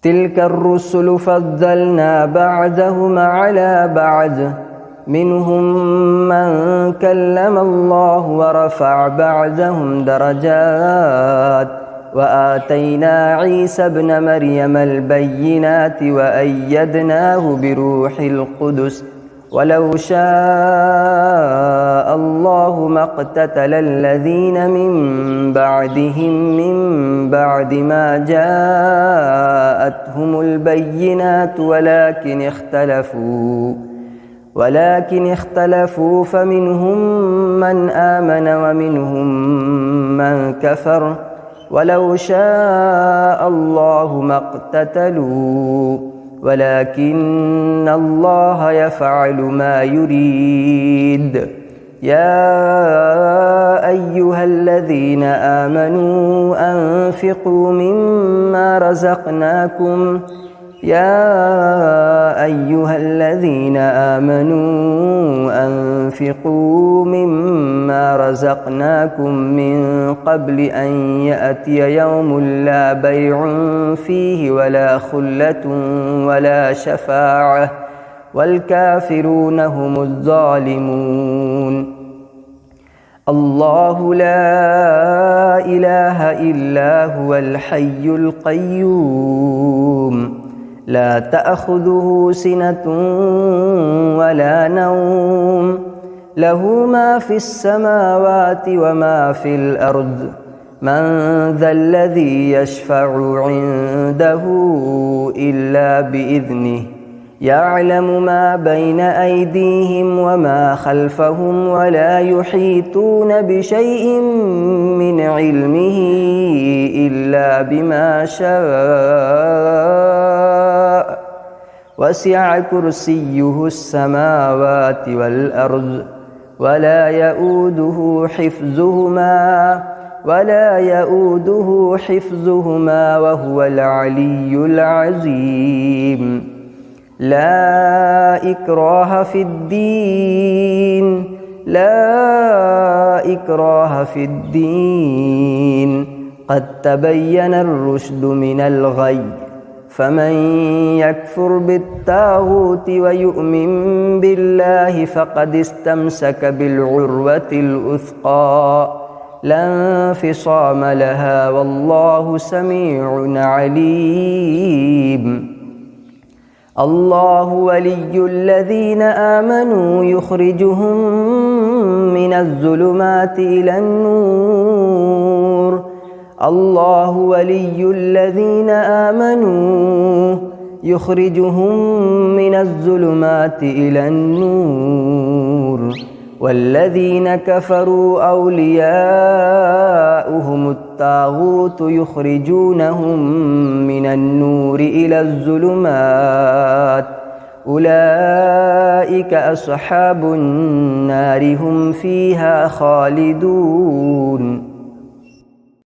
تلك الرسل فضلنا بعضهم على بعض منهم من كلم الله ورفع بعضهم درجات وآتينا عيسى ابن مريم البينات وأيدناه بروح القدس ولو شاء الله ما اقتتل الذين من بعدهم من بعد ما جاءتهم البينات ولكن اختلفوا فمنهم من آمن ومنهم من كفر ولو شاء الله ما اقتتلوا ولكن الله يفعل ما يريد. يا أيها الذين آمنوا أنفقوا مما رزقناكم من قبل أن يأتي يوم لا بيع فيه ولا خلة ولا شفاعة والكافرون هم الظالمون. الله لا إله إلا هو الحي القيوم لا تأخذه سنة ولا نوم له ما في السماوات وما في الأرض من ذا الذي يشفع عنده إلا بإذنه يعلم ما بين أيديهم وما خلفهم ولا يحيطون بشيء من علمه إلا بما شاء وسع كرسيه السماوات والأرض ولا يؤوده حفظهما وهو العلي العظيم. لا إكراه في الدين قد تبين الرشد من الغي فمن يكفر بالطاغوت ويؤمن بالله فقد استمسك بالعروة الوثقى لا انفصام لها والله سميع عليم. الله ولي الذين آمنوا يخرجهم من الظلمات إلى النور. الله ولي الذين آمنوا يخرجهم من الظلمات إلى النور والذين كفروا أولياؤهم الطاغوت يخرجونهم من النور إلى الظلمات أولئك أصحاب النار هم فيها خالدون.